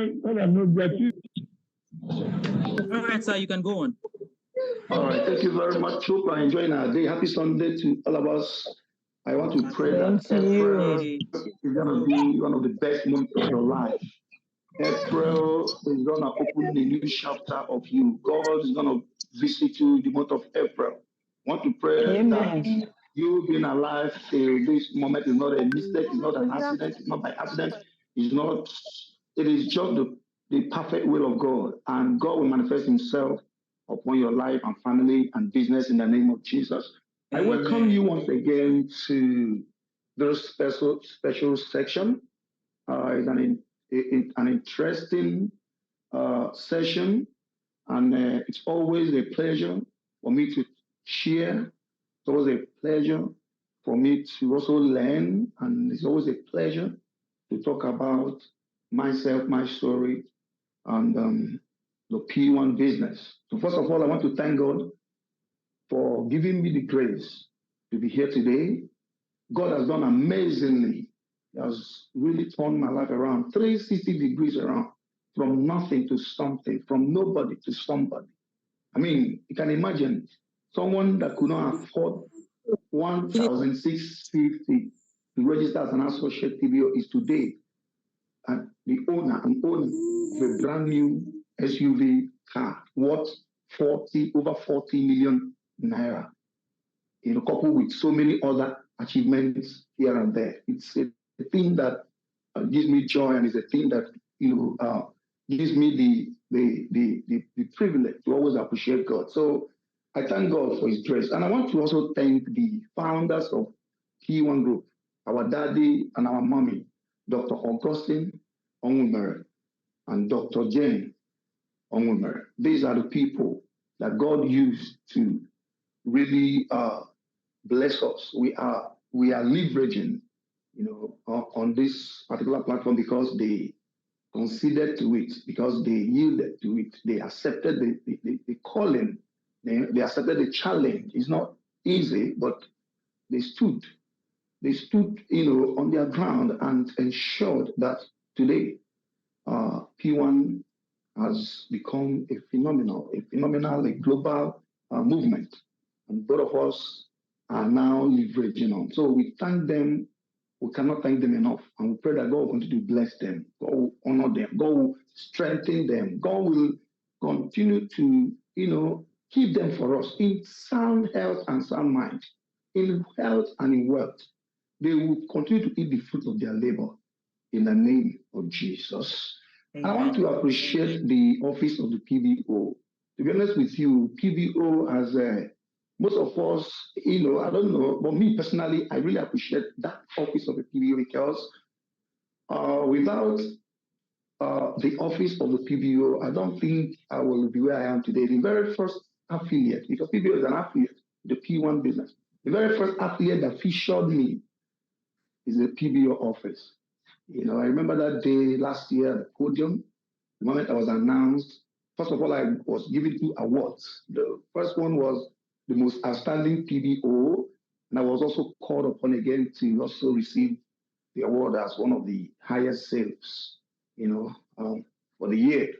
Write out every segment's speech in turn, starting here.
All right, sir, you can go on. All right, thank you very much. Hope you're enjoying our day. Happy Sunday to all of us. I want to pray that April is going to be one of the best months of your life. April is going to open a new chapter of you. God is going to visit you in the month of April. I want to pray that you being alive till this moment is not a mistake, it's not an accident, it's not by accident, it's not, it is just the perfect will of God. And God will manifest himself upon your life and family and business in the name of Jesus. I welcome you once again to this special section. It's an interesting session, and it's always a pleasure for me to share. It's always a pleasure for me to also learn, and it's always a pleasure to talk about myself, my story, and the P1 business. So first of all, I want to thank God for giving me the grace to be here today. God has done amazingly. He has really turned my life around, 360 degrees around, from nothing to something, from nobody to somebody. I mean, you can imagine someone that could not afford 1,650 to register as an associate TBO is today the owner of a brand new SUV car worth over 40 million naira, coupled with so many other achievements here and there. It's a thing that gives me joy, and it's a thing that gives me the privilege to always appreciate God. So I thank God for his grace. And I want to also thank the founders of P1 Group, our daddy and our mommy, Dr. Augustine Onwumere and Dr. Jane Onwumere. These are the people that God used to really bless us. We are leveraging, on this particular platform because they considered to it, because they yielded to it. They accepted the calling. They accepted the challenge. It's not easy, but they stood, on their ground and ensured that today P1 has become a phenomenal, a global movement. And both of us are now leveraging on. So we thank them. We cannot thank them enough. And we pray that God will continue to bless them. God will honor them. God will strengthen them. God will continue to, keep them for us in sound health and sound mind, in health and in wealth. They will continue to eat the fruit of their labor in the name of Jesus. Amen. I want to appreciate the office of the PBO. To be honest with you, PBO has most of us, I don't know, but me personally, I really appreciate that office of the PBO because without the office of the PBO, I don't think I will be where I am today. The very first affiliate, because PBO is an affiliate, the P1 business. The very first affiliate that featured me is the PBO office. I remember that day last year at the podium, the moment I was announced. First of all, I was given 2 awards. The first one was the most outstanding PBO, and I was also called upon again to also receive the award as one of the highest sales, for the year.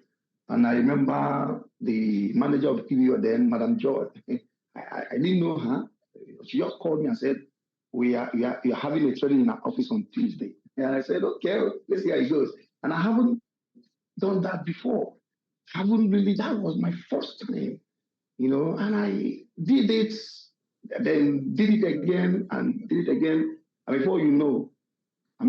And I remember the manager of the PBO then, Madam Joy. I didn't know her. She just called me and said, we are having a training in our office on Tuesday. And I said, okay, let's see how it goes. And I haven't done that before. That was my first time, and I did it, then did it again and did it again. And before you know, I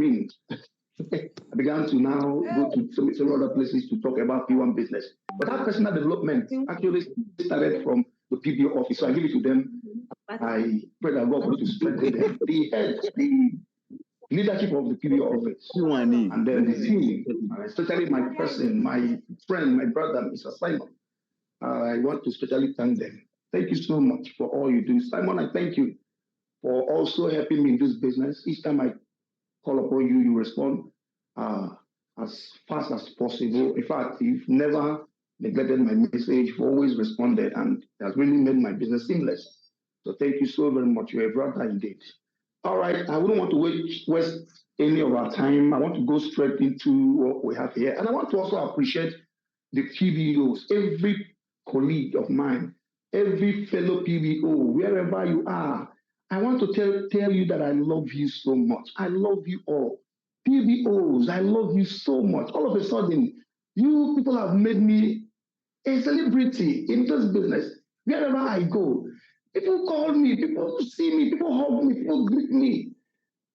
began to now go to some other places to talk about P1 business. But that personal development actually started from the PBO office. So I give it to them. I pray that God will to strengthen them. The head, the leadership of the PBO office, and then the team, especially my person, my friend, my brother, Mr. Simon. I want to especially thank them. Thank you so much for all you do. Simon, I thank you for also helping me in this business. Each time I call upon you, you respond as fast as possible. In fact, you've never neglected my message. You've always responded, and it has really made my business seamless. So thank you so very much. You're a brother indeed. All right, I wouldn't want to waste any of our time. I want to go straight into what we have here. And I want to also appreciate the PBOs, every colleague of mine, every fellow PBO, wherever you are. I want to tell you that I love you so much. I love you all. PBOs, I love you so much. All of a sudden, you people have made me a celebrity in this business. Wherever I go, people call me, people see me, people hug me, people greet me.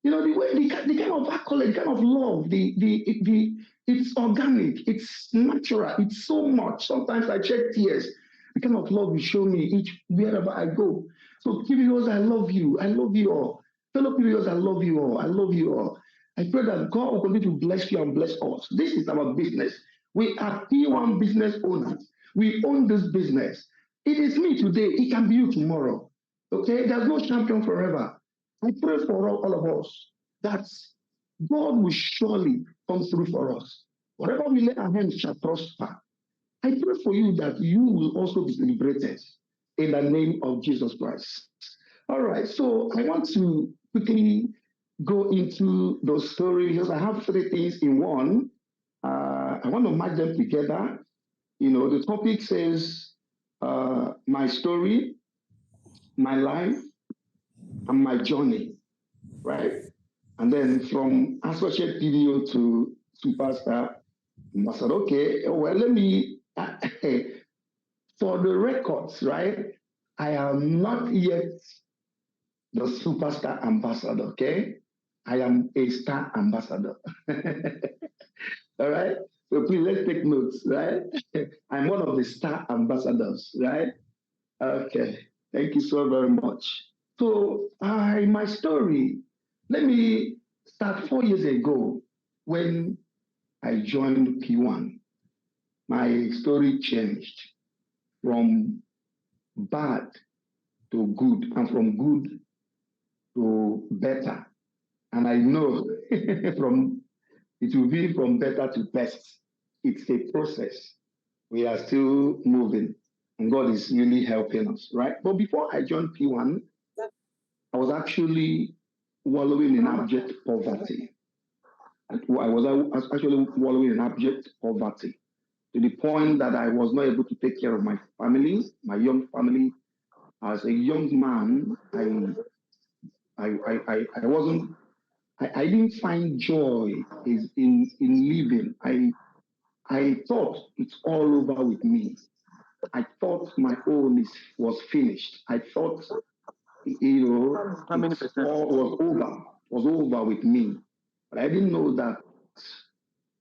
You know, the way the kind of accolade, the kind of love, it's organic, it's natural, it's so much. Sometimes I check tears. The kind of love you show me each wherever I go. So PBOs, I love you all. Fellow PBOs, I love you all. I love you all. I pray that God will continue to bless you and bless us. This is our business. We are P1 business owners. We own this business. It is me today. It can be you tomorrow. Okay? There's no champion forever. I pray for all of us that God will surely come through for us. Whatever we lay our hands shall prosper. I pray for you that you will also be celebrated in the name of Jesus Christ. All right, so I want to quickly go into those stories because I have three things in one. I want to match them together. You know, the topic says my story, my life, and my journey, right? And then from associate video to superstar, I said, okay, well, let me, for the records, right? I am not yet the superstar ambassador, okay? I am a star ambassador. All right? So please let's take notes, right? I'm one of the star ambassadors, right? Okay. Thank you so very much. So, my story, let me start 4 years ago when I joined P1. My story changed from bad to good and from good to better. And I know from it will be from better to best. It's a process. We are still moving, and God is really helping us, right? But before I joined P1, I was actually wallowing in abject poverty. I was actually wallowing in abject poverty to the point that I was not able to take care of my family, my young family. As a young man, I wasn't, I didn't find joy in living. I thought it's all over with me. I thought my own was finished. I thought, How many it percent? all was over with me. But I didn't know that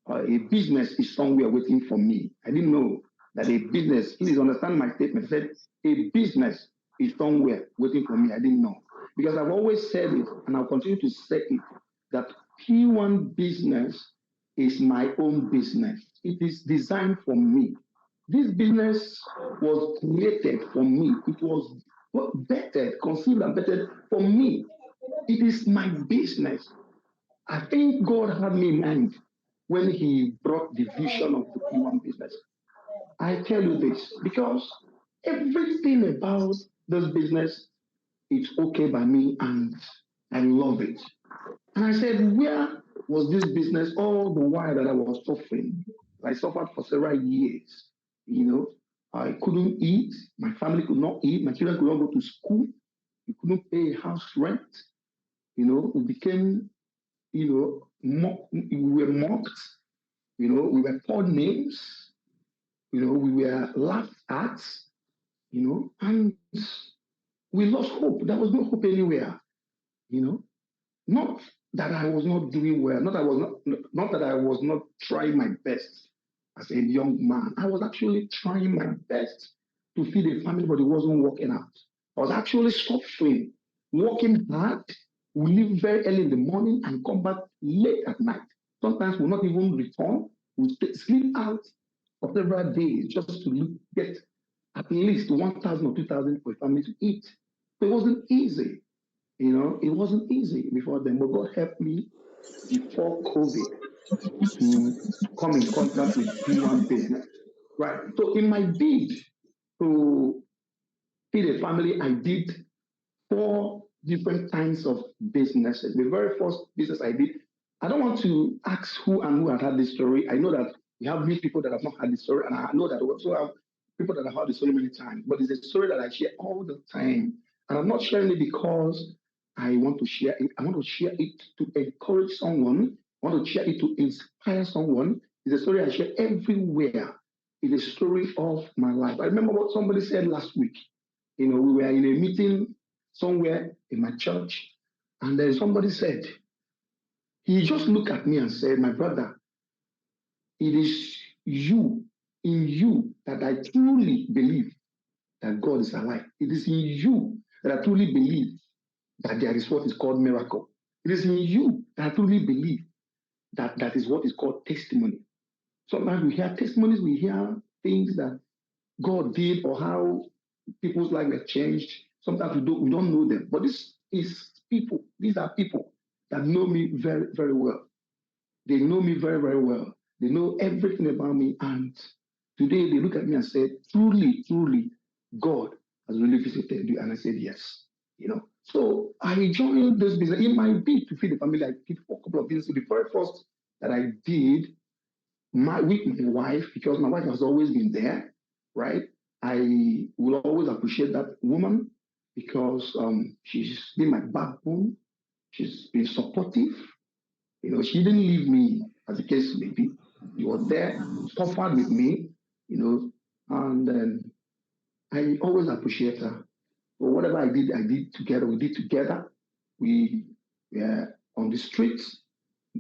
a business is somewhere waiting for me. I didn't know that a business, please understand my statement. I said a business is somewhere waiting for me. I didn't know. Because I've always said it, and I'll continue to say it, that P1 business is my own business. It is designed for me. This business was created for me. It was bettered, conceived and bettered for me. It is my business. I think God had me in mind when He brought the vision of the P1 business. I tell you this because everything about this business is okay by me and I love it. And I said, where was this business all the while that I was suffering? I suffered for several years. You know, I couldn't eat. My family could not eat. My children could not go to school. We couldn't pay house rent. You know, we became, we were mocked. You know, we were called names. You know, we were laughed at. You know, and we lost hope. There was no hope anywhere. You know, not that I was not doing well, not that I was not trying my best as a young man. I was actually trying my best to feed a family, but it wasn't working out. I was actually suffering, working hard. We leave very early in the morning and come back late at night. Sometimes we'll not even return. We sleep out for several days just to get at least 1,000 or 2,000 for a family to eat. So it wasn't easy. You know, it wasn't easy before then, but God helped me before COVID to come in contact with P1 business. Right. So in my bid to feed a family, I did four different kinds of businesses. The very first business I did, I don't want to ask who and who had had this story. I know that we have many people that have not had this story, and I know that we also have people that have heard the story many times. But it's a story that I share all the time. And I'm not sharing it because I want to share it. I want to share it to encourage someone. I want to share it to inspire someone. It's a story I share everywhere. It's a story of my life. I remember what somebody said last week. We were in a meeting somewhere in my church, and then somebody said, he just looked at me and said, my brother, it is you, in you, that I truly believe that God is alive. It is in you that I truly believe that there is what is called miracle. It is in you that I truly believe that that is what is called testimony. Sometimes we hear testimonies, we hear things that God did or how people's lives were changed. Sometimes we don't know them. But this is people. These are people that know me very, very well. They know me very, very well. They know everything about me. And today they look at me and say, truly, truly, God has really visited you. And I said, yes. So I joined this business. It might be to feed the family. I did a couple of businesses. The very first that I did with my wife, because my wife has always been there, right? I will always appreciate that woman because she's been my backbone. She's been supportive. She didn't leave me, as the case may be. She was there, suffered with me, and I always appreciate her. For whatever I did together. We did together. We were on the streets,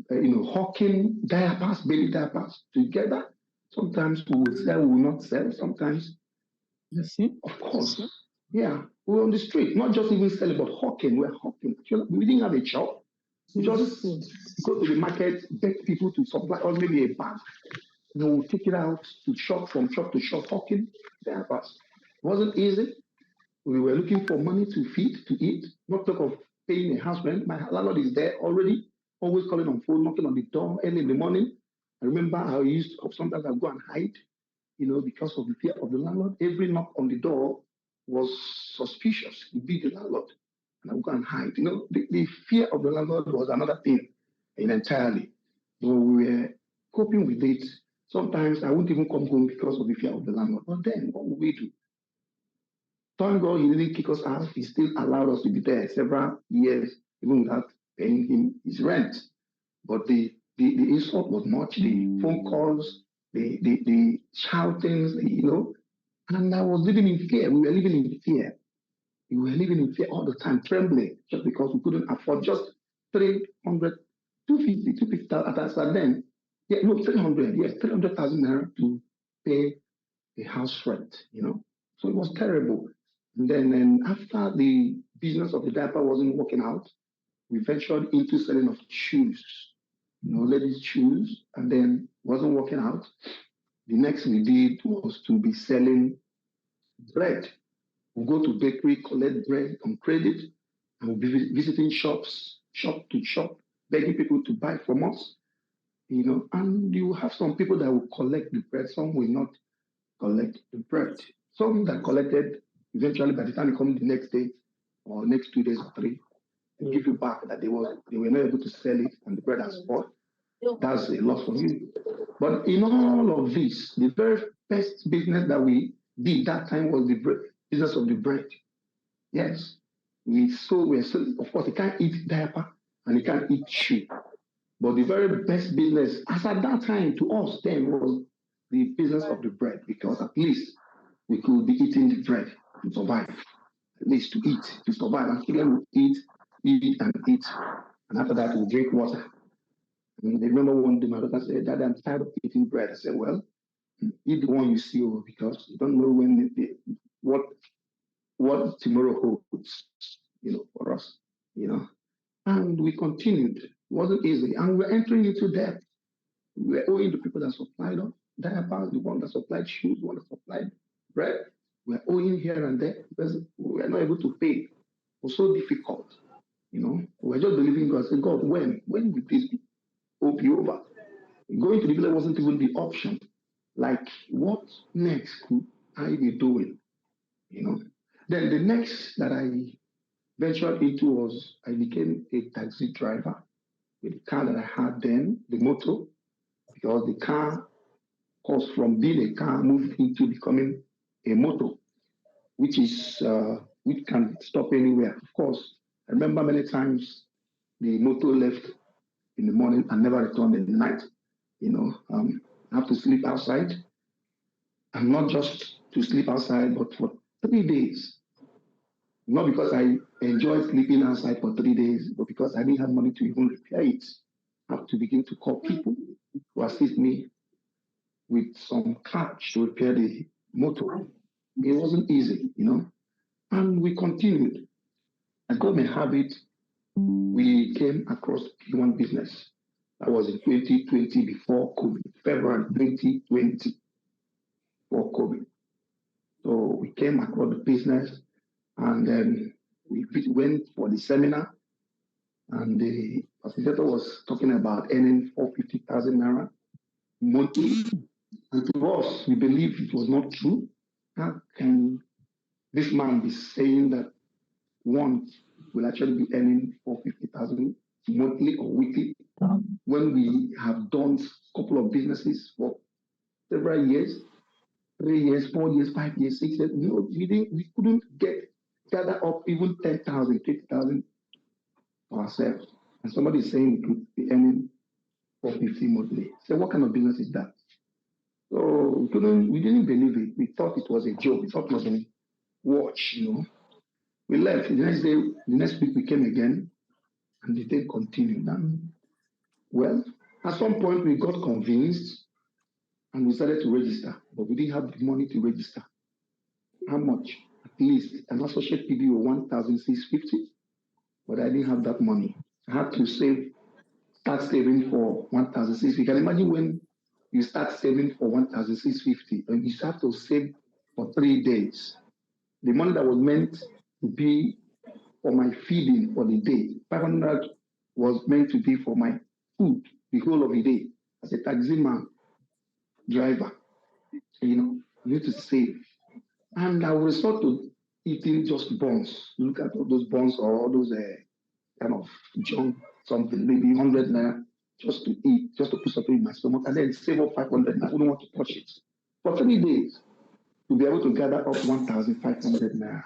hawking diapers, baby diapers together. Sometimes we would sell, we will not sell. Sometimes, of course, yeah, we were on the street, not just even selling, but hawking. We were hawking. We didn't have a shop. We just go to the market, beg people to supply us maybe a bag. We'll take it out to shop, from shop to shop, hawking diapers. It wasn't easy. We were looking for money to feed, to eat, not talk of paying a house rent. My landlord is there already, always calling on phone, knocking on the door early in the morning. I remember I used to, sometimes I go and hide, because of the fear of the landlord. Every knock on the door was suspicious. He'd be the landlord. And I would go and hide. The fear of the landlord was another thing entirely. So we were coping with it. Sometimes I wouldn't even come home because of the fear of the landlord. But then what would we do? Thank God he didn't kick us out. He still allowed us to be there several years, even without paying him his rent. But the insult was much, the phone calls, the shoutings, and I was living in fear. We were living in fear. We were living in fear all the time, trembling, just because we couldn't afford just 300, 250 at that then. Yeah, no, 300, yes, 300,000 naira to pay a house rent. So it was terrible. And then after the business of the diaper wasn't working out, we ventured into selling of shoes, ladies' shoes, and then wasn't working out. The next we did was to be selling bread. We go to bakery, collect bread on credit, and we'll be visiting shops, shop to shop, begging people to buy from us. And you have some people that will collect the bread, some will not collect the bread. Some that collected, eventually by the time you come the next day or next 2 days or three, they give you back that they were not able to sell it and the bread has spoiled. That's a loss for you. But in all of this, the very best business that we did that time was the business of the bread. Yes. We're of course, you can't eat diaper and you can't eat shoe. But the very best business, as at that time to us then, was the business of the bread, because at least we could be eating the bread to survive, at least to eat, to survive. And children would eat, and eat. And after that, we'll drink water. And I remember one day my daughter said, Dad, I'm tired of eating bread. I said, well, eat the one you see, because you don't know when what tomorrow holds, for us, And we continued. It wasn't easy. And we were entering into debt. We were owing the people that supplied us diapers, the one that supplied shoes, the one that supplied bread. We were owing here and there because we were not able to pay. It was so difficult. We were just believing God. Saying, God, when will this be over? Going to the village wasn't even the option. Like, what next could I be doing? Then the next that I ventured into was I became a taxi driver. with the car that I had then, the motor, because the car, course, from being a car, moved into becoming a motor, which can stop anywhere. Of course, I remember many times the motor left in the morning and never returned in the night. I have to sleep outside, and not just to sleep outside, but for 3 days. Not because I enjoy sleeping outside for 3 days, but because I didn't have money to even repair it. I have to begin to call people to assist me with some cash to repair the motor. It wasn't easy. And we continued. And God may have it, we came across Pwan business. That was in 2020 before COVID, February 2020 before COVID. So we came across the business, and then we went for the seminar, and the facilitator was talking about earning 450,000 naira monthly. And to us, we believe it was not true. How can this man be saying that one will actually be earning 450,000 monthly or weekly when we have done a couple of businesses for several years, 3 years, 4 years, 5 years, 6 years? We couldn't gather up even 10,000, 50,000 for ourselves. And somebody is saying we could be earning 450 monthly. So what kind of business is that? So we didn't believe it. We thought it was a joke. We thought it was a watch. We left. The next week we came again, and the thing continued. And well, at some point we got convinced, and we started to register, but we didn't have the money to register. How much? At least an associate PBO 1,650, but I didn't have that money. I had to start saving for 1,650. You can imagine when you start saving for 1,650, and you start to save for 3 days. The money that was meant to be for my feeding for the day, 500 was meant to be for my food the whole of the day. As a taxi man, driver, you need to save. And I will resort to eating just buns. Look at all those buns or all those kind of junk, something, maybe 100 naira just to eat, just to put something in my stomach, and then save up 500 naira. I wouldn't want to touch it. For 3 days, to be able to gather up 1,500 naira.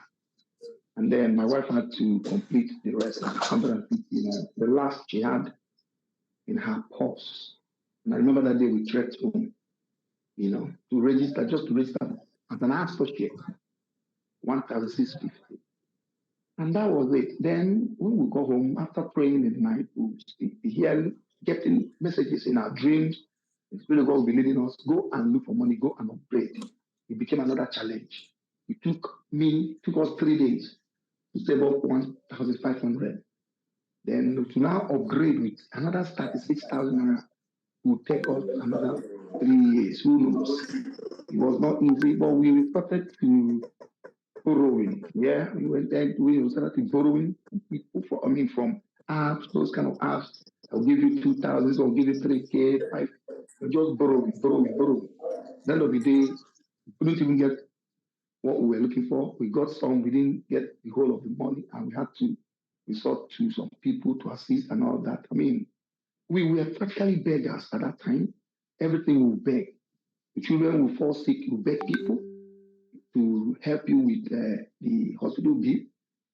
And then my wife had to complete the rest, 150 naira. The last she had in her purse. And I remember that day we trekked home, to register as an associate, 1,650. And that was it. Then when we go home, after praying in the night, we hear getting messages in our dreams. The Spirit of God will be leading us, go and look for money, go and upgrade. It became another challenge. It took us 3 days to save up 1,500. Then to now upgrade with another 36,000 naira will take us another 3 years. Who knows? It was not easy, but we started to borrowing. Yeah, we started borrowing from apps, those kind of apps. I'll give you 2,000, I'll give you 3K, 5. Just borrowing. At the end of the day, we couldn't even get what we were looking for. We got some, we didn't get the whole of the money, and we had to resort to some people to assist and all that. We were practically beggars at that time. Everything we beg. The children will fall sick, you beg people to help you with the hospital bill,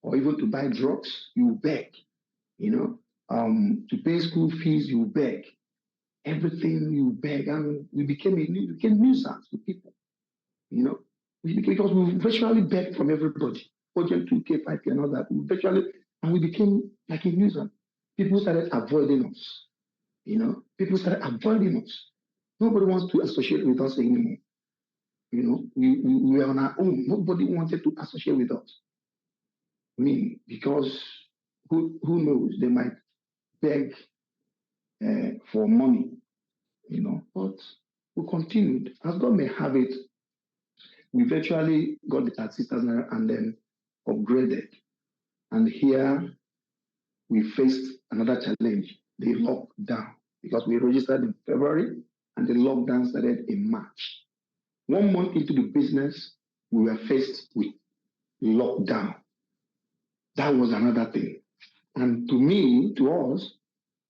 or even to buy drugs, you beg. To pay school fees, you beg. Everything you beg, and we became nuisance to people. Because we virtually begged from everybody, urgent 2K, 5K, and all that. We became like a nuisance. People started avoiding us. People started avoiding us. Nobody wants to associate with us anymore. We were on our own. Nobody wanted to associate with us. Because who knows? They might beg for money, But we continued. As God may have it, we virtually got the 36,000 and then upgraded. And here we faced another challenge, the lockdown, because we registered in February and the lockdown started in March. 1 month into the business, we were faced with lockdown. That was another thing. And to us,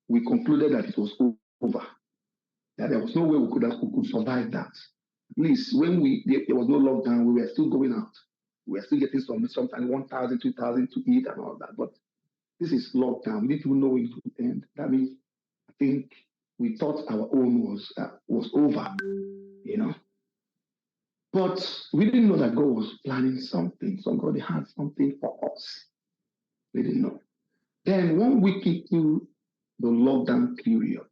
we concluded that it was over, that there was no way we could survive that. At least when there was no lockdown, we were still going out. We were still getting sometimes 1,000, 2,000 to eat and all that. But this is lockdown. We didn't even know it would end. That means I think we thought our own was over, you know. But we didn't know that God was planning something. Somebody had something for us. We didn't know. Then 1 week into the lockdown period,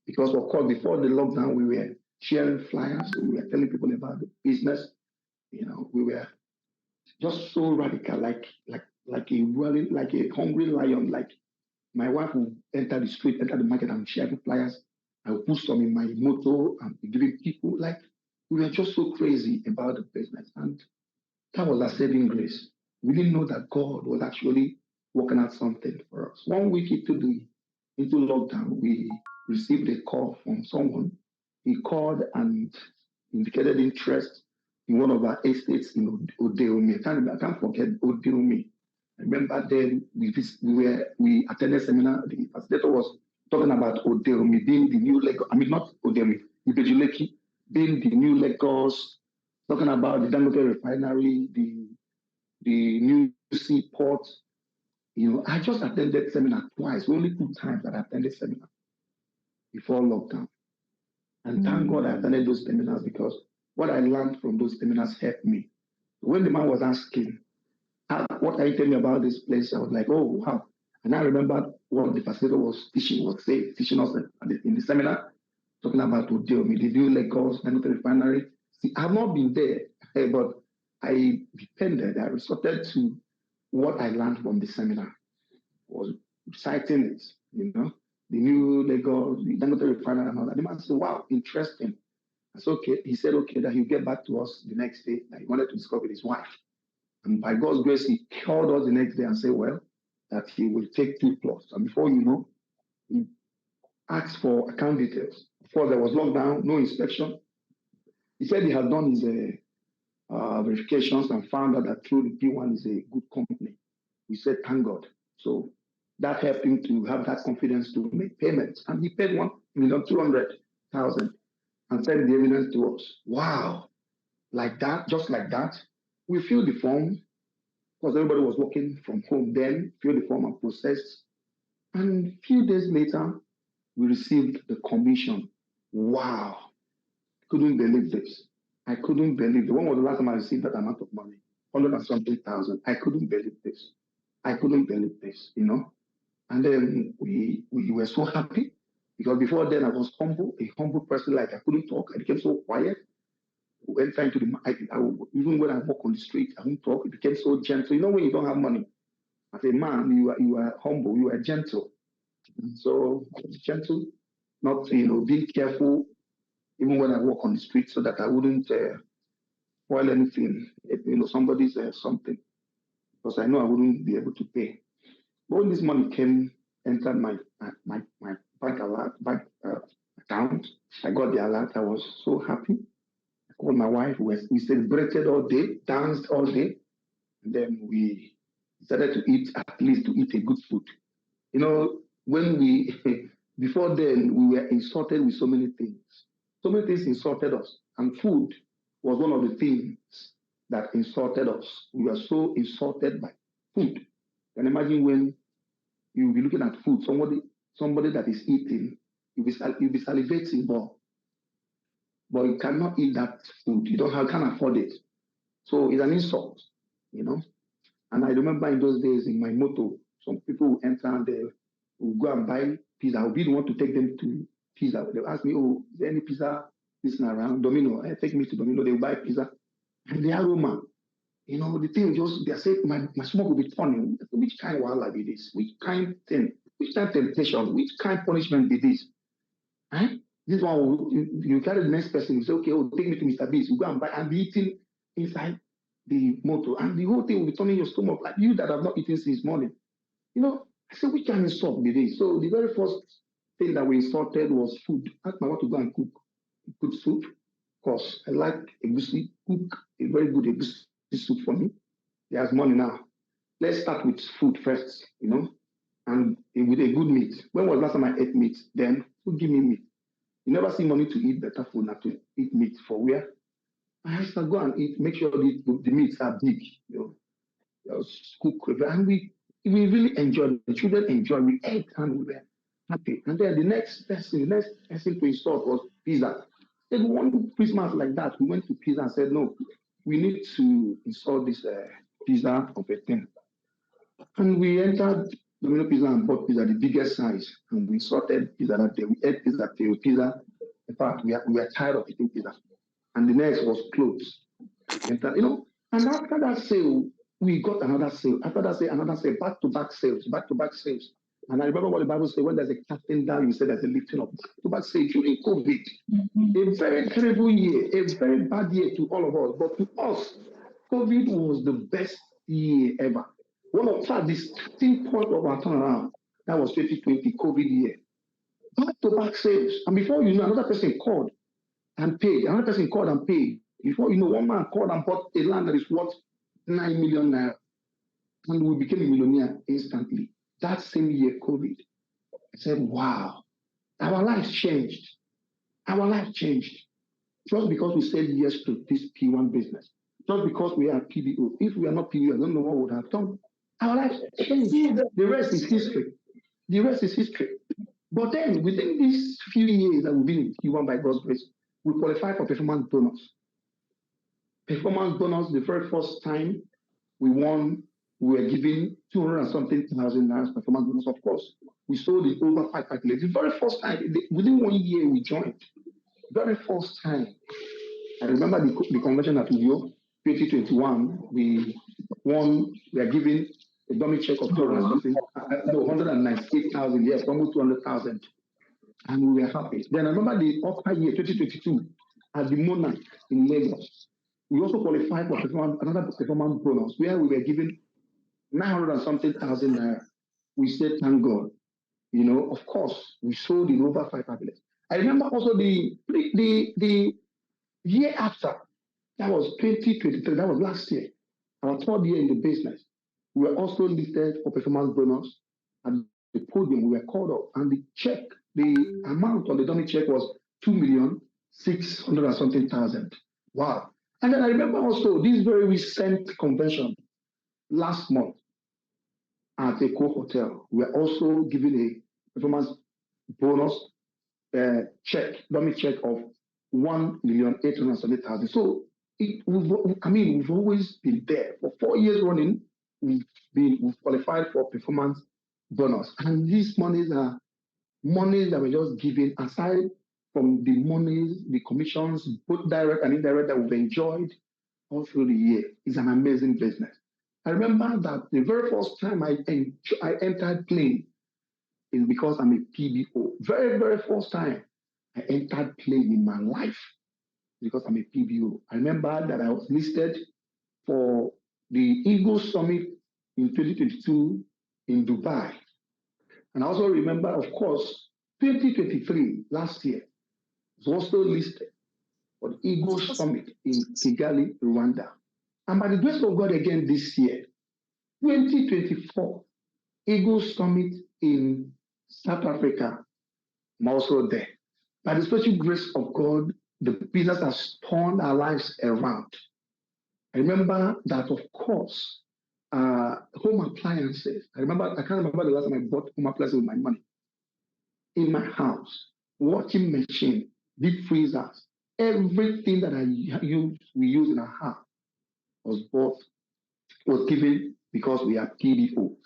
because of course before the lockdown we were sharing flyers, we were telling people about the business. You know, we were just so radical, like a hungry lion. Like my wife would enter the street, enter the market, and share flyers. I would put some in my motor and be giving people. Like we were just so crazy about the business, and that was our saving grace. We didn't know that God was actually working out something for us. 1 week into lockdown, we received a call from someone. He called and indicated interest in one of our estates in Odeomi. I can't forget Odeomi. I remember then we attended a seminar. The facilitator was talking about Odeomi being the new Lagos. I mean, not Odeomi, Ibejuleki being the new Lagos. Talking about the Dangote refinery, the new seaport. You know, I just attended seminar twice. Only 2 times that I attended seminar before lockdown. And thank God I attended those seminars because what I learned from those seminars helped me. When the man was asking, what are you telling me about this place? I was like, oh, wow. And I remember what the facilitator was teaching us in the seminar, talking about Odeomi, the new Lagos, Dangote refinery. See, I've not been there, but I resorted to what I learned from the seminar, was citing it, you know, the new Lagos, the Dangote refinery and all that. The man said, wow, interesting. I said, okay. He said, okay, that he'll get back to us the next day, that he wanted to discuss with his wife. And by God's grace, he called us the next day and said, well, that he will take 2 plots. And before you know, he asked for account details. Before there was lockdown, no inspection. He said he had done his verifications and found out that through the Pwan is a good company. We said, thank God. So that helped him to have that confidence to make payments. And he paid 1,200,000 and sent the evidence to us. Wow. Like that, just like that. We filled the form because everybody was working from home then, filled the form and processed. And a few days later, we received the commission. Wow. Couldn't believe this. I couldn't believe it. When was the last time I received that amount of money? 100 and something thousand. I couldn't believe this. I couldn't believe this, you know. And then we were so happy because before then I was humble, a humble person. Like I couldn't talk. I became so quiet. Even when I walk on the street, I won't talk. It became so gentle. You know, when you don't have money, as a man, you are humble. You are gentle. So I was gentle, not being careful, even when I walk on the street, so that I wouldn't spoil anything. Somebody's something, because I know I wouldn't be able to pay. But when this money entered my bank account, I got the alert. I was so happy. I called my wife. We celebrated all day, danced all day, and then we decided to eat a good food. You know, when before then we were insulted with so many things. So many things insulted us, and food was one of the things that insulted us. We were so insulted by food. Can you imagine when you'll be looking at food, somebody that is eating, you'll be salivating, but you cannot eat that food. Can't afford it. So it's an insult, you know. And I remember in those days in my motor, some people will enter and they will go and buy pizza. I will be the one to take them to pizza. They'll ask me, oh, is there any pizza around? Domino. Take me to Domino. They'll buy pizza. And the aroma, the thing they say, my smoke will be turning. Which kind of wildlife be this? Which kind thing? Which kind of temptation? Which kind of punishment be this? Huh? This one, you carry the next person, you say, okay, take me to Mr. Beast. You go and buy and be eating inside the motor. And the whole thing will be turning your stomach like you that have not eaten since morning. I said, which kind of insult be this? So the very first thing that we insulted was food. I asked my wife to go and cook good soup. Of course, I like egusi. Cook a very good egusi soup for me. He has money now. Let's start with food first, and with a good meat. When was last time I ate meat? Then who give me meat? You never see money to eat better food, not to eat meat for where? I have to go and eat, make sure the meats are big, cook, and we really enjoyed. The children enjoyed. We ate and we were happy. And then the next person to install was pizza. Then one Christmas like that, we went to pizza and said, no, we need to install this pizza of a thing. And we entered Domino Pizza and bought pizza, the biggest size. And we sorted pizza that day. We ate pizza. In fact, we were tired of eating pizza. And the next was clothes. And after that sale, we got another sale. After that sale, another sale, back-to-back sales. And I remember what the Bible said, when there's a casting down, you said there's a lifting up. Back-to-back sales during COVID. A very terrible year, a very bad year to all of us. But to us, COVID was the best year ever. One of the starting point of our turnaround, that was 2020, COVID year. Back-to-back sales. And before you know, another person called and paid. Another person called and paid. Before you know, one man called and bought a land that is worth 9 million naira. And we became a millionaire instantly. That same year, COVID. I said, wow, our lives changed. Our life changed. Just because we said yes to this P1 business. Just because we are PBO. If we are not PBO, I don't know what we would have done. Our lives changed. The rest is history. The rest is history. But then, within these few years that we've been in P1 by God's grace, we qualified for performance bonus. Performance bonus, the very first time we won, we were given 200 and something thousand naira performance bonus. Of course, we sold it over 5 outlets. The very first time, within 1 year, we joined. Very first time. I remember the convention at Uyo, 2021, we won, we are given a dummy check of 200 and something, 198,000, yes, almost 200,000. And we were happy. Then I remember the upper year, 2022, at the Monarch in Lagos. We also qualified for another performance bonus where we were given 900 and something thousand naira. We said, thank God. Of course, we sold in over 5 outlets. I remember also the year after, that was 2023, that was last year, our third year in the business. We were also listed for performance bonus. At the podium, we were called up, and the amount on the dummy check was 2,600,000 and something thousand. Wow. And then I remember also this very recent convention last month at a hotel. We were also given a performance bonus dummy check of 1,870,000. So we've always been there. For 4 years running, we've qualified for performance bonus. And these monies are monies that were just given aside from the monies, the commissions, both direct and indirect, that we've enjoyed all through the year. It's an amazing business. I remember that the very first time I entered plane is because I'm a PBO. Very, very first time I entered plane in my life because I'm a PBO. I remember that I was listed for the Eagle Summit in 2022 in Dubai. And I also remember, of course, 2023, last year, was also listed for the Eagle Summit in Kigali, Rwanda. And by the grace of God again this year, 2024, Eagle Summit in South Africa, I'm also there. By the special grace of God, the business has turned our lives around. I remember that, of course, home appliances. I can't remember the last time I bought home appliances with my money. In my house, washing machine, deep freezers, everything that we use in our house was given because we are PBO.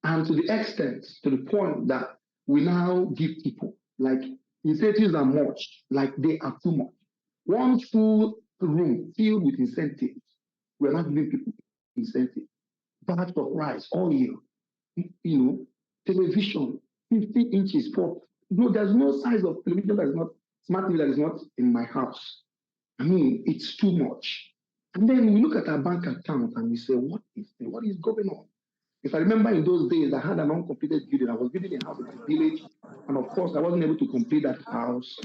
And to the point that we now give people, like, incentives are much, like they are too much. One full room filled with incentives. We're not giving people incentives. Bags of rice, oil, television, 50 inches for. There's no size of television that is not smart TV that is not in my house. It's too much. And then we look at our bank account and we say, what is going on? If I remember in those days, I had an uncompleted building. I was building a house in my village. And of course, I wasn't able to complete that house.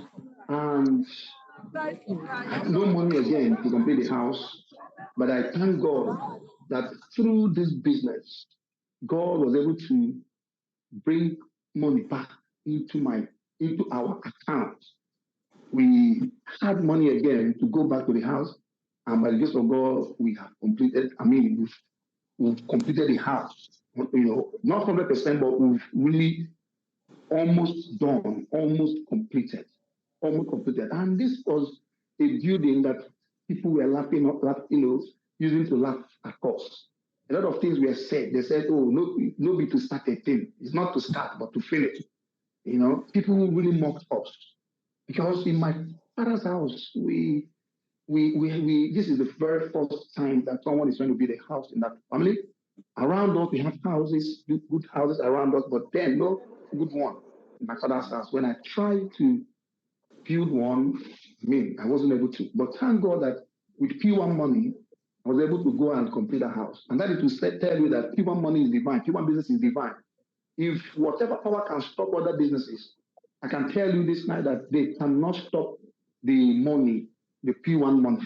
And I had no money again to complete the house. But I thank God that through this business, God was able to bring money back into our account. We had money again to go back to the house, and by the grace of God, we have completed. I mean, we've completed the house. Not 100%, but we've really almost done, almost completed. And this was a building that people were using to laugh at us. A lot of things were said. They said, "Oh, no, be to start a thing. It's not to start, but to finish." People really mocked us because in my father's house, we this is the very first time that someone is going to build a house in that family. Around us, we have houses, good houses around us, but then no good one in my father's house. When I tried to build one, I wasn't able to. But thank God that with P1 money, I was able to go and complete a house. And that is to tell you that P1 money is divine. P1 business is divine. If whatever power can stop other businesses, I can tell you this night that they cannot stop the money, the P1 money.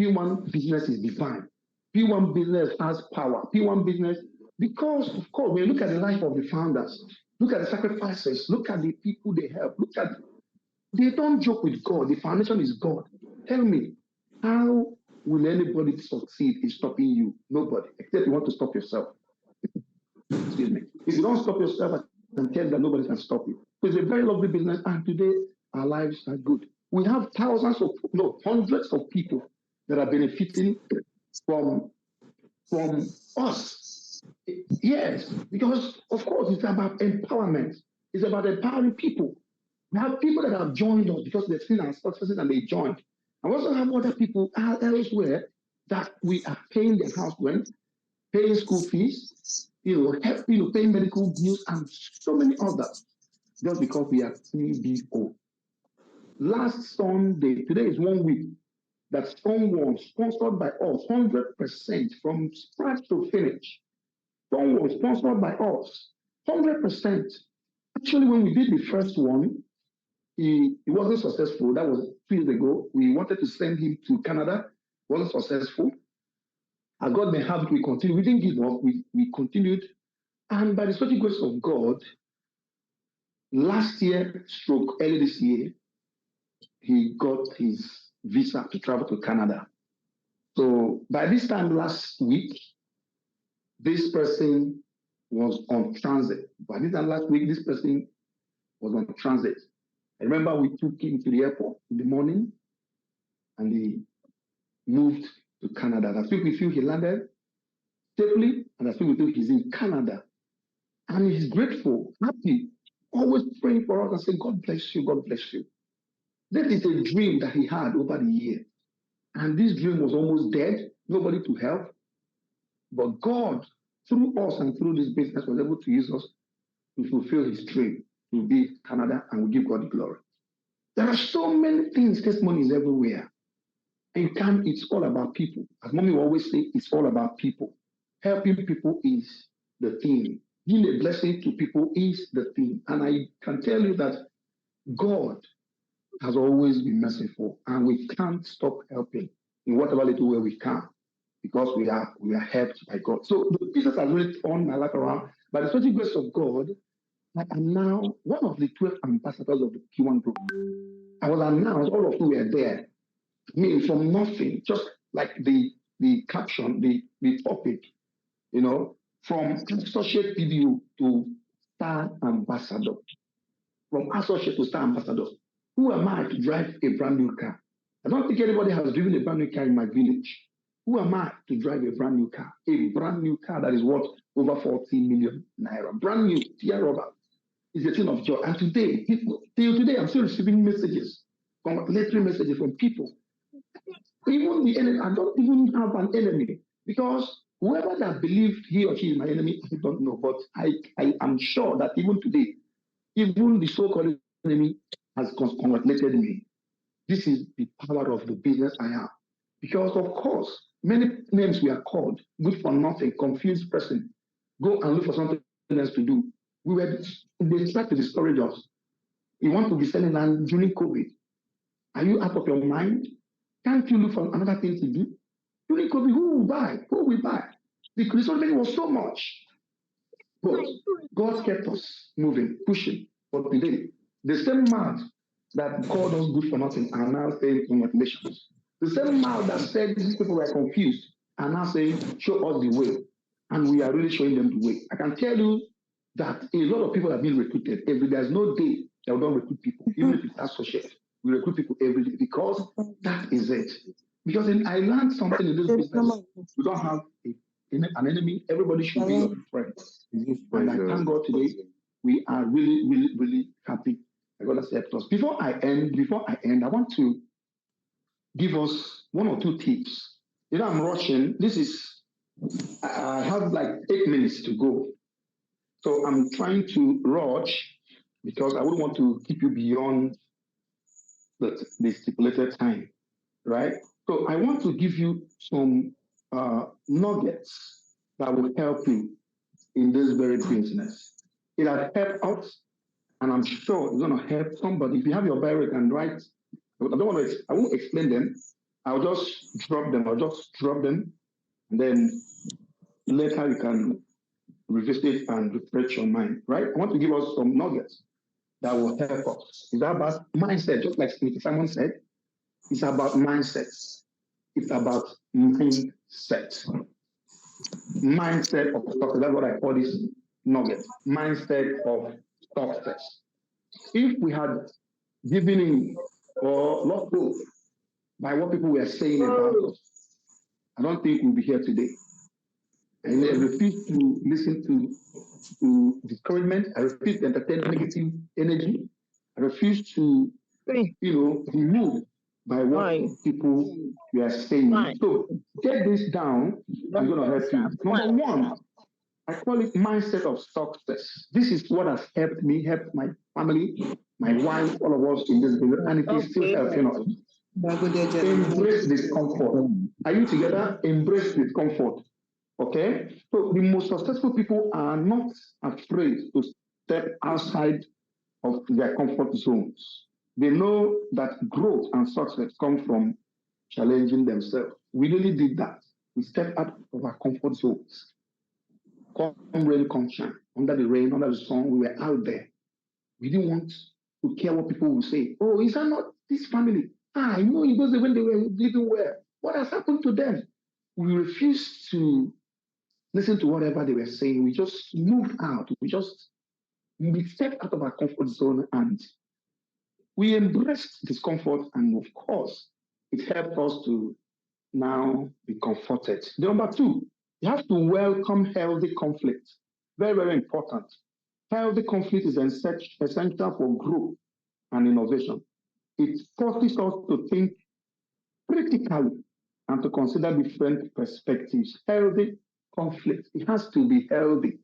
P1 business is divine. P1 business has power. P1 business, because of course, when you look at the life of the founders, look at the sacrifices, look at the people they help, they don't joke with God. The foundation is God. Tell me, how will anybody succeed in stopping you? Nobody, except you want to stop yourself. Excuse me. If you don't stop yourself, I can tell you that nobody can stop you. It's a very lovely business, and today our lives are good. We have hundreds of people that are benefiting from us. Yes, because of course it's about empowerment. It's about empowering people. We have people that have joined us because they've seen our successes and they joined. And we also have other people elsewhere that we are paying their house rent, paying school fees, paying medical bills and so many others, just because we are CBO. Last Sunday, today is 1 week, that someone sponsored by us, 100% from scratch to finish. Someone sponsored by us, 100%. Actually, when we did the first one, he wasn't successful. That was 2 years ago. We wanted to send him to Canada, wasn't successful. And God may have it, we continue. We didn't give up, we continued. And by the special grace of God, last year, early this year, he got his visa to travel to Canada. So by this time last week, this person was on transit. By this time last week, this person was on transit. I remember we took him to the airport in the morning and he moved to Canada. I think we feel he landed safely, and I think we think he's in Canada. And he's grateful, happy, always praying for us and saying, God bless you, God bless you. That is a dream that he had over the years. And this dream was almost dead, nobody to help. But God, through us and through this business, was able to use us to fulfill his dream to be Canada, and we give God the glory. There are so many things, testimonies everywhere. And it's all about people. As mommy will always say, it's all about people. Helping people is the thing. Being a blessing to people is the thing. And I can tell you that God has always been merciful, and we can't stop helping in whatever little way we can, because we are helped by God. So the business has really turned my life around. By the special grace of God, I am now one of the 12 ambassadors of the P1 group. I was announced, all of you were there. From nothing, just like the caption, the topic, from associate PBO to star ambassador. From associate to star ambassador. Who am I to drive a brand new car? I don't think anybody has driven a brand new car in my village. Who am I to drive a brand new car? A brand new car that is worth over 40 million naira. Brand new, dear Robert. It's a thing of joy. And today, till today, I'm still receiving messages, congratulatory messages from people. Even the enemy, I don't even have an enemy, because whoever that believed he or she is my enemy, I don't know. But I am sure that even today, even the so-called enemy has congratulated me. This is the power of the business I have. Because of course, many names we are called, good for nothing, confused person, go and look for something else to do. They tried to discourage us. You want to be selling land during COVID. Are you out of your mind? Can't you look for another thing to do? During COVID, who will buy? Who will buy? The result was so much. But God kept us moving, pushing. But today, the same mouth that called us good for nothing are now saying congratulations. The same mouth that said these people were confused are now saying, show us the way. And we are really showing them the way. I can tell you that a lot of people have been recruited every day. There's no day that we don't recruit people, even if it's associate. We recruit people every day because that is it. Because I learned something in this business. We don't have an enemy. Everybody should be your friend. And I thank God today. We are really, really, really happy that God has helped us. Before I end, I want to give us one or two tips. You know, I'm rushing. I have like 8 minutes to go. So I'm trying to rush because I wouldn't want to keep you beyond the stipulated time, right? So I want to give you some nuggets that will help you in this very business. It has helped us, and I'm sure it's going to help somebody. If you have your Bible, you can write. I won't explain them. I'll just drop them, and then later you can revisit and refresh your mind, right? I want to give us some nuggets that will help us. It's about mindset, just like Mr. Simon said. It's about mindsets. It's about mindset. Mindset of success. That's what I call this nugget. Mindset of success. If we had given in or lost hope by what people were saying about us, I don't think we'll be here today. And I refuse to listen to discouragement. I refuse to entertain negative energy. I refuse to, be moved by what people were saying. So get this down. I'm going to help you. Number one, I call it mindset of success. This is what has helped me, helped my family, my wife, all of us in this business, and it is still helping us. Embrace discomfort. Are you together? Embrace discomfort. Okay? So the most successful people are not afraid to step outside of their comfort zones. They know that growth and success come from challenging themselves. We really did that. We stepped out of our comfort zones. Come rain, come shine. Under the rain, under the sun, we were out there. We didn't want to care what people would say. Oh, is that not this family? I know it was when they were living well. What has happened to them? We refused to listen to whatever they were saying. We just moved out. We stepped out of our comfort zone and we embraced discomfort. And of course, it helped us to now be comforted. Number two, you have to welcome healthy conflict. Very, very important. Healthy conflict is essential for growth and innovation. It forces us to think critically and to consider different perspectives. Healthy conflict, it has to be healthy.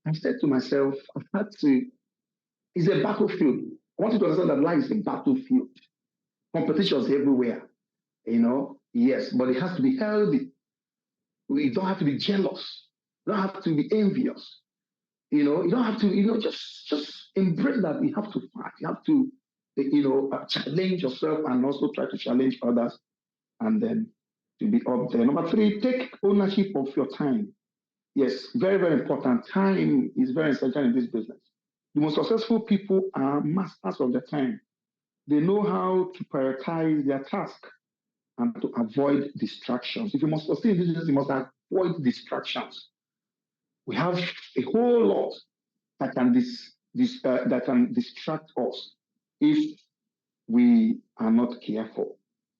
I said to myself, it's a battlefield. I want you to understand that life is a battlefield. Competitions everywhere, yes, but it has to be healthy. You don't have to be jealous. You don't have to be envious. You don't have to, just embrace that you have to fight. You have to, challenge yourself and also try to challenge others and then to be up there. Number three, take ownership of your time. Yes, very, very important. Time is very essential in this business. The most successful people are masters of their time. They know how to prioritize their task and to avoid distractions. If you must succeed in this business, you must avoid distractions. We have a whole lot that can distract us if we are not careful.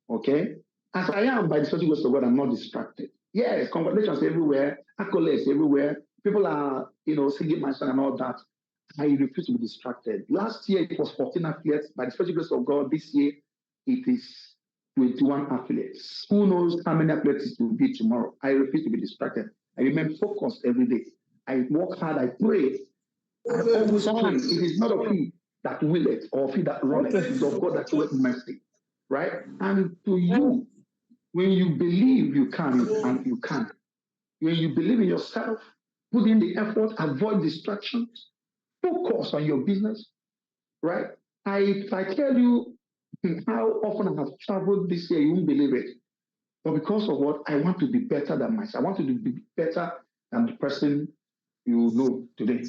Okay? As I am, by the special grace of God, I'm not distracted. Yes, congratulations everywhere, accolades everywhere. People are, singing my song and all that. I refuse to be distracted. Last year, it was 14 affiliates. By the special grace of God, this year, it is 21 affiliates. Who knows how many affiliates it will be tomorrow? I refuse to be distracted. I remain focused every day. I work hard. I pray. I always pray. It is not of he that willeth or of he that runneth. It is of God that showeth mercy. Right? And to you, when you believe you can, and you can. When you believe in yourself, put in the effort, avoid distractions, focus on your business, right? If I tell you how often I have traveled this year, you won't believe it. But because of what? I want to be better than myself. I want to be better than the person you know today.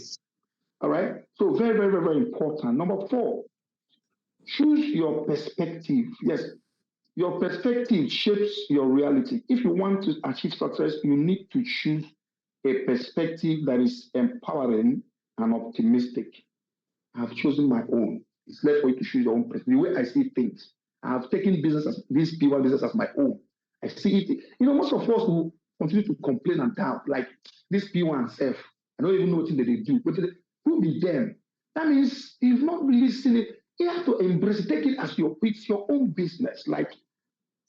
All right. So very, very, very, very important. Number 4, choose your perspective. Yes, your perspective shapes your reality. If you want to achieve success, you need to choose a perspective that is empowering and optimistic. I have chosen my own. It's left for you to choose your own perspective. The way I see things, I have taken business as this Pwan business as my own. I see it. Most of us will continue to complain and doubt, like this Pwan self. I don't even know what they do. But who be them? That means you've not really seen it. You have to embrace it, take it as it's your own business. Like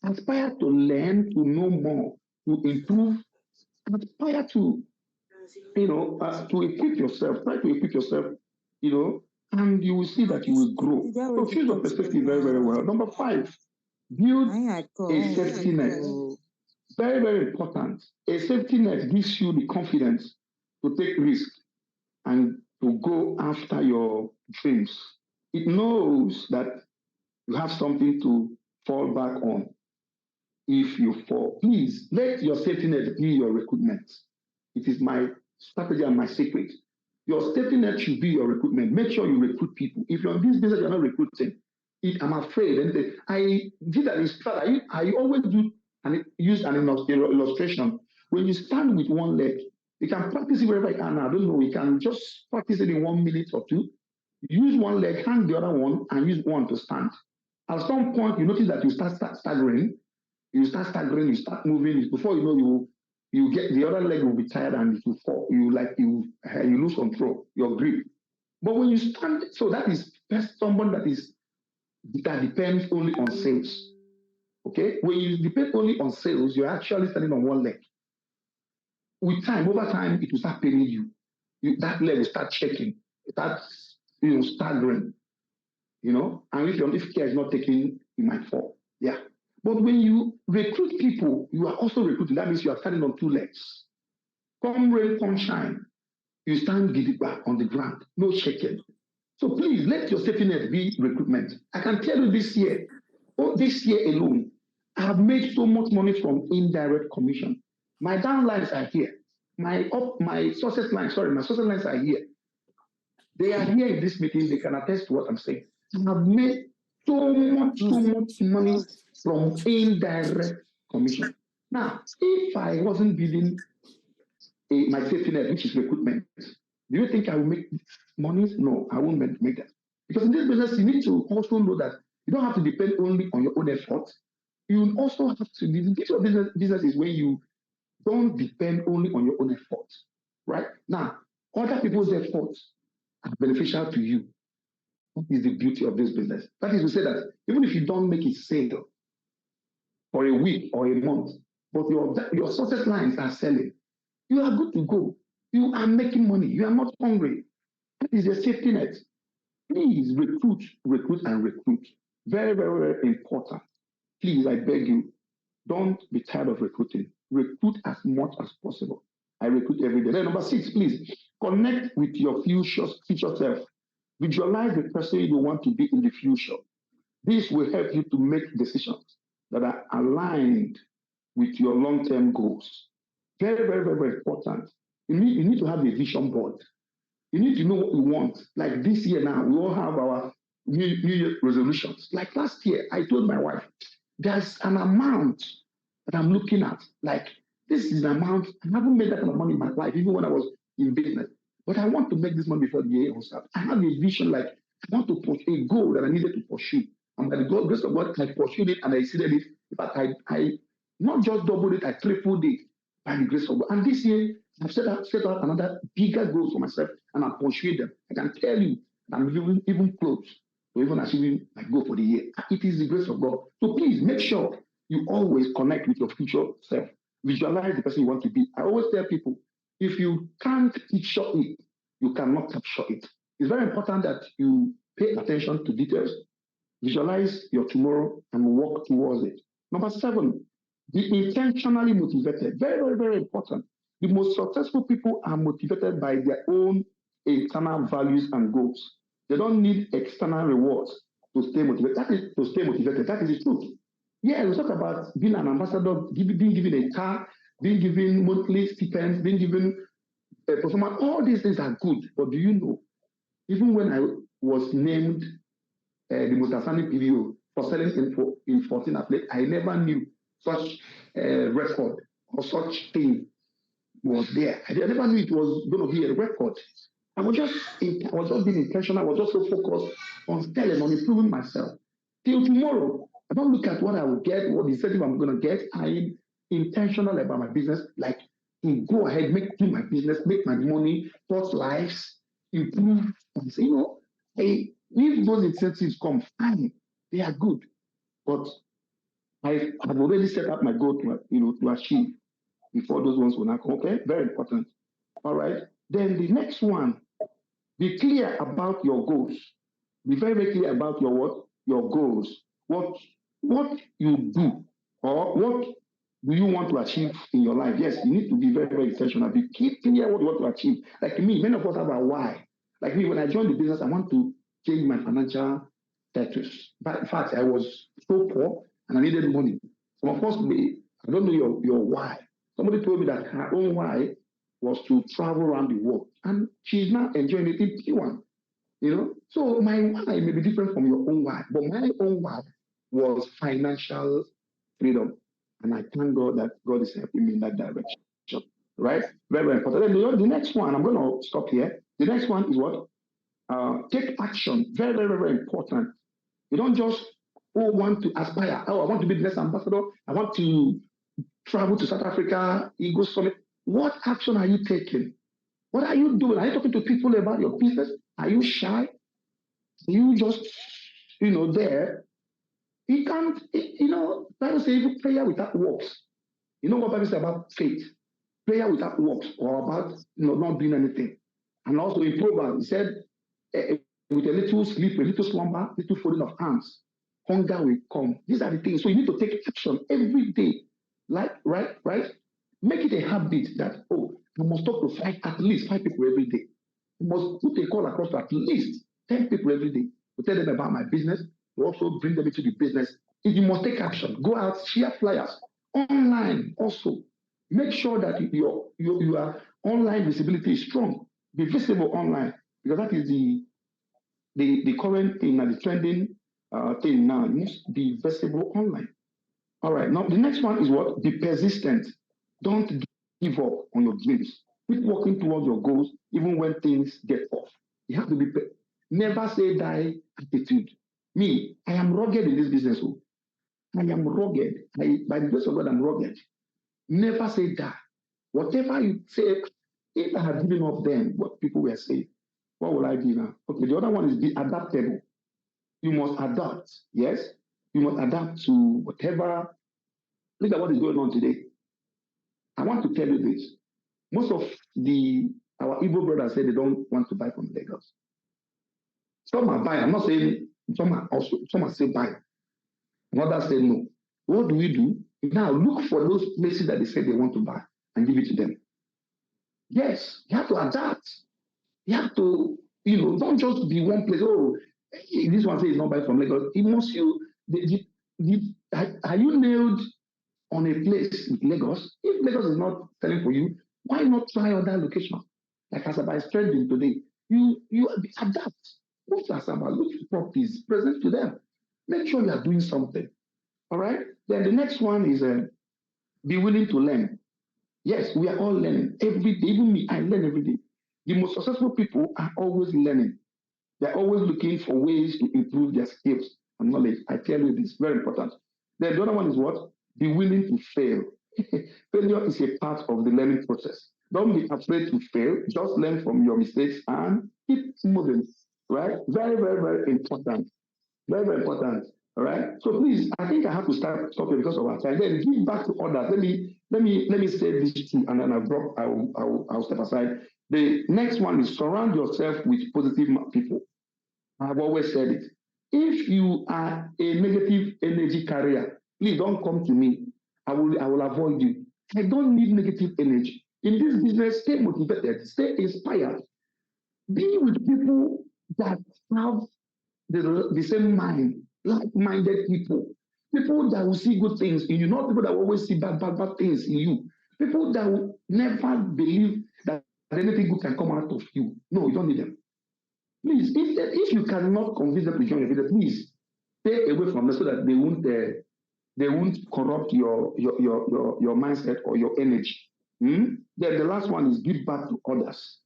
aspire to learn, to know more, to improve, aspire to to equip yourself, try to equip yourself, and you will see that you will grow. So choose your perspective very, very well. Number 5, build a safety net. Very, very important. A safety net gives you the confidence to take risks and to go after your dreams. It knows that you have something to fall back on if you fall. Please let your safety net be your recruitment. It is my strategy and my secret. Your safety net should be your recruitment. Make sure you recruit people. If you're in this business, you're not recruiting. I'm afraid. And I did an illustration. I always do and use an illustration. When you stand with one leg, you can practice it wherever you can. I don't know. You can just practice it in 1 minute or 2. Use one leg, hang the other one, and use one to stand. At some point, you notice that you start staggering. You start moving. Before you know, you get the other leg will be tired and it will fall. You lose control, your grip. But when you stand, so that is someone that depends only on sales. Okay, when you depend only on sales, you're actually standing on one leg. With time, over time, it will start paining you. That leg will start shaking. Start staggering. And if care is not taken, you might fall. Yeah. But when you recruit people, you are also recruiting. That means you are standing on 2 legs. Come rain, come shine. You stand gidigba on the ground, no shaking. So please let your safety net be recruitment. I can tell you this year alone, I have made so much money from indirect commission. My downlines are here. My success lines are here. They are here in this meeting. They can attest to what I'm saying. I have made so much money from indirect commission. Now, if I wasn't building my safety net, which is recruitment, do you think I will make money? No, I won't make that. Because in this business, you need to also know that you don't have to depend only on your own effort. You also have to, the business is when you don't depend only on your own effort, right? Now, other people's efforts are beneficial to you. What is the beauty of this business? That is to say that even if you don't make it sale for a week or a month, but your success lines are selling, you are good to go. You are making money. You are not hungry. That is a safety net. Please recruit. Very, very, very important. Please, I beg you, don't be tired of recruiting. Recruit as much as possible. I recruit every day. Then number 6, please connect with your future self. Visualize the person you want to be in the future. This will help you to make decisions that are aligned with your long-term goals. Very, very, very, very important. You need to have a vision board. You need to know what you want. Like this year now, we all have our New Year resolutions. Like last year, I told my wife, there's an amount that I'm looking at. Like, this is an amount, I haven't made that kind of money in my life, even when I was in business. But I want to make this money before the year ends up. I have a vision, like, I want to pursue a goal that I needed to pursue. And by the grace of God, I pursued it and I exceeded it. In fact, I not just doubled it, I tripled it by the grace of God. And this year, I've set out another bigger goal for myself and I'm pursuing them. I can tell you, I'm even close to even achieving my goal for the year. It is the grace of God. So please make sure you always connect with your future self. Visualize the person you want to be. I always tell people, if you can't picture it, you cannot capture it. It's very important that you pay attention to details, visualize your tomorrow, and work towards it. Number 7, be intentionally motivated. Very, very, very important. The most successful people are motivated by their own internal values and goals. They don't need external rewards to stay motivated. That is the truth. Yeah, we talk about being an ambassador, being given a car, being given monthly stipends, being given performance. All these things are good, but do you know, even when I was named the most outstanding PVO for selling in 14 athletes, I never knew such record or such thing was there. I never knew it was going to be a record. I was just being intentional. I was just so focused on selling, on improving myself. Till tomorrow, I don't look at what I will get, what incentive I'm going to get. I am intentional about my business, like to go ahead, do my business, make my money, touch lives, improve. If those incentives come, fine, they are good. But I have already set up my goal to achieve before those ones will not come. Okay, very important. All right. Then the next one, be clear about your goals. Be very, very clear about your what? Your goals. What you do or what do you want to achieve in your life? Yes, you need to be very, very intentional. Be clear what you want to achieve. Like me, many of us have a why. Like me, when I joined the business, I want to change my financial status. But in fact, I was so poor and I needed money. So of course, I don't know your why. Somebody told me that her own why was to travel around the world. And she's now enjoying it in Pwan. So my why may be different from your own why, but my own why was financial freedom. And I thank God that God is helping me in that direction. Right? Very, very important. Then the next one, I'm going to stop here. The next one is what? Take action. Very, very, very important. You don't just want to aspire. Oh, I want to be the next ambassador. I want to travel to South Africa, Eagle Summit. What action are you taking? What are you doing? Are you talking to people about your business? Are you shy? Are you just, there? You can't, Bible says even prayer without works. You know what Bible says about faith? Prayer without works or about not doing anything. And also in Proverbs, he said, with a little sleep, a little slumber, little folding of hands, hunger will come. These are the things. So you need to take action every day. Like, right? Make it a habit that, I must talk to at least five people every day. You must put a call across to at least 10 people every day to tell them about my business, to also bring them into the business. If you must take action, go out, share flyers. Online also. Make sure that your online visibility is strong. Be visible online, because that is the current thing and the trending thing now. You must be visible online. All right. Now, the next one is what? Be persistent. Don't give up on your dreams. Keep working towards your goals, even when things get tough. You have to be never say die attitude. Me, I am rugged in this business. I am rugged. By the grace of God, I'm rugged. Never say die. Whatever you say, if I had given up then, what people were saying, what will I do now? Okay, the other one is be adaptable. You must adapt. Yes, you must adapt to whatever. Look at what is going on today. I want to tell you this. Most of our Igbo brothers say they don't want to buy from Lagos. Some are buying. I'm not saying some are still buying. And others say no. What do we do? Now look for those places that they say they want to buy and give it to them. Yes, you have to adapt. You have to, don't just be one place. Oh, this one says it's not buying from Lagos. It must are you nailed on a place in Lagos? If Lagos is not selling for you, why not try other locations? Like Asaba is trending today. You adapt. Go to Asaba, look for properties, present to them. Make sure you are doing something. All right? Then the next one is be willing to learn. Yes, we are all learning every day. Even me, I learn every day. The most successful people are always learning. They're always looking for ways to improve their skills and knowledge. I tell you this, very important. Then the other one is what? Be willing to fail. Failure is a part of the learning process. Don't be afraid to fail. Just learn from your mistakes and keep moving. Right? Very, very, very important. Very, very important. All right. So please, I think I have to start talking because of our time. Then give back to others. Let me say this too, and then I'll step aside. The next one is surround yourself with positive people. I've always said it. If you are a negative energy carrier, please don't come to me. I will avoid you. I don't need negative energy. In this business, stay motivated, stay inspired. Be with people that have the same mind, like-minded people that will see good things in you, not people that will always see bad things in you, people that will never believe that anything good can come out of you. No, you don't need them. Please, if you cannot convince them to join your business, please stay away from them so that they won't corrupt your mindset or your energy. Then the last one is give back to others.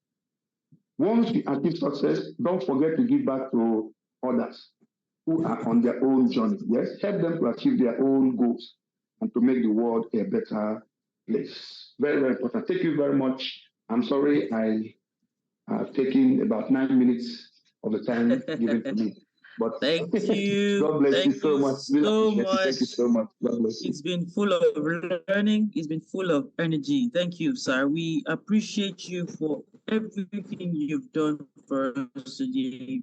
Once you achieve success, don't forget to give back to others who are on their own journey. Yes, help them to achieve their own goals and to make the world a better place. Very, very important. Thank you very much. I'm sorry I have taken about 9 minutes of the time given to me. But Thank you. God bless you Thank so you much. Really so appreciate it. much. Thank you so much. God bless you. It's been full of learning. It's been full of energy. Thank you, sir. We appreciate you for everything you've done for us today.